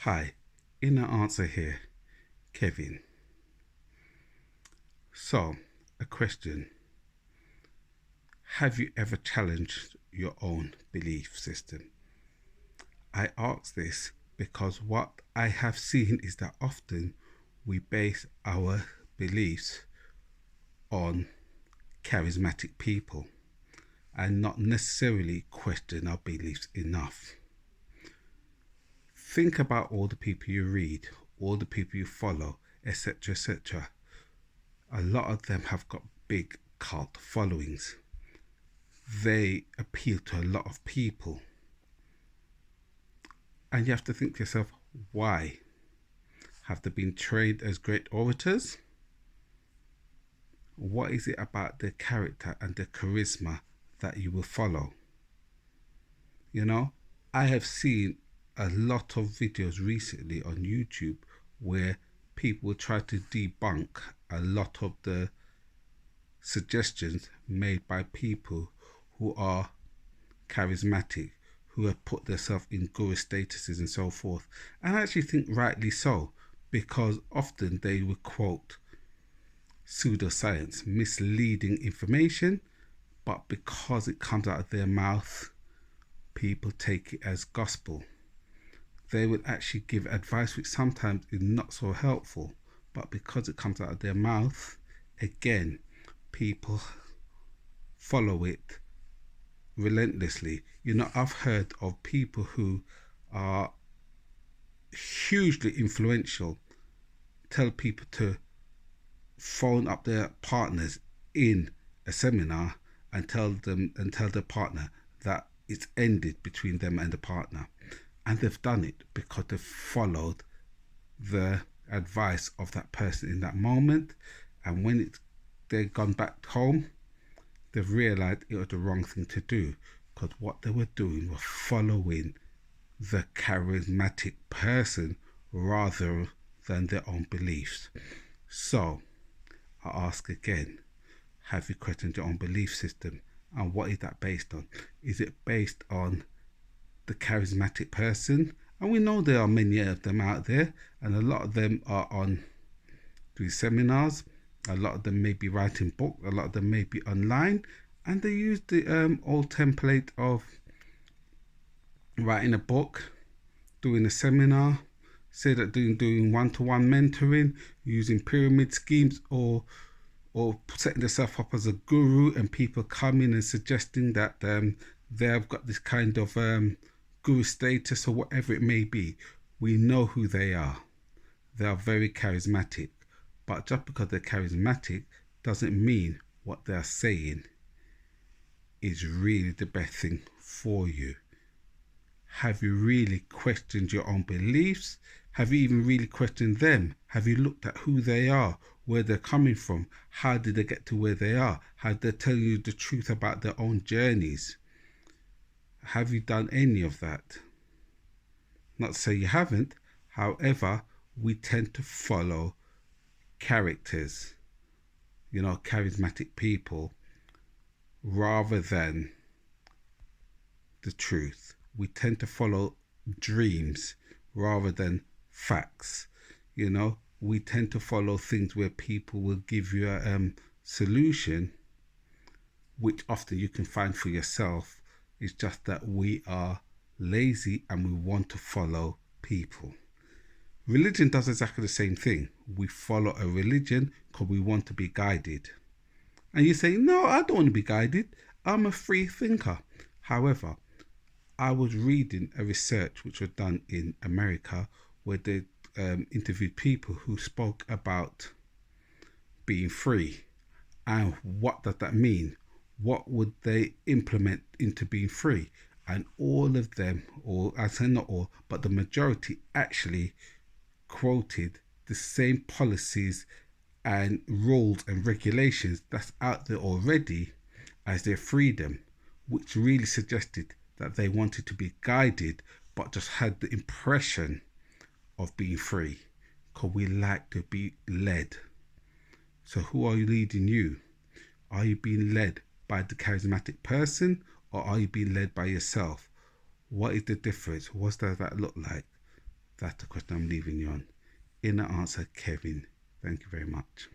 Hi, Inner Answer here, Kevin. So, a question. Have you ever challenged your own belief system? I ask this because what I have seen is that often we base our beliefs on charismatic people and not necessarily question our beliefs enough. Think about all the people you read, all the people you follow, etc., etc. A lot of them have got big cult followings. They appeal to a lot of people. And you have to think to yourself, why? Have they been trained as great orators? What is it about their character and their charisma that you will follow? You know, I have seen a lot of videos recently on YouTube where people try to debunk a lot of the suggestions made by people who are charismatic, who have put themselves in guru statuses and so forth. And I actually think rightly so, because often they will quote pseudoscience, misleading information, but because it comes out of their mouth, people take it as gospel. They will actually give advice which sometimes is not so helpful, but because it comes out of their mouth, again, people follow it relentlessly. I've heard of people who are hugely influential tell people to phone up their partners in a seminar and tell their partner that it's ended between them and the partner. And they've done it because they've followed the advice of that person in that moment. And when they've gone back home, they've realized it was the wrong thing to do, because what they were doing was following the charismatic person rather than their own beliefs. So I ask again, have you questioned your own belief system? And what is that based on? Is it based on the charismatic person? And we know there are many of them out there, and a lot of them are on doing seminars. A lot of them may be writing books, a lot of them may be online, and they use the old template of writing a book, doing a seminar, say that doing one-to-one mentoring, using pyramid schemes, or setting themselves up as a guru, and people coming and suggesting that they've got this kind of guru status or whatever it may be. We know who they are. They are very charismatic. But just because they're charismatic doesn't mean what they're saying is really the best thing for you. Have you really questioned your own beliefs? Have you even really questioned them? Have you looked at who they are, where they're coming from? How did they get to where they are? Have they tell you the truth about their own journeys? Have you done any of that? Not to say you haven't. However, we tend to follow characters, charismatic people, rather than the truth. We tend to follow dreams rather than facts. We tend to follow things where people will give you a solution, which often you can find for yourself. It's just that we are lazy and we want to follow people. Religion does exactly the same thing. We follow a religion because we want to be guided. And you say, no, I don't want to be guided. I'm a free thinker. However, I was reading a research which was done in America where they interviewed people who spoke about being free. And what does that mean? What would they implement into being free? And all of them, or I say not all, but the majority actually quoted the same policies and rules and regulations that's out there already as their freedom, which really suggested that they wanted to be guided but just had the impression of being free, because we like to be led. So who are you leading you? Are you being led by the charismatic person, or are you being led by yourself? What is the difference? What does that look like? That's the question I'm leaving you on. In the answer, Kevin. Thank you very much.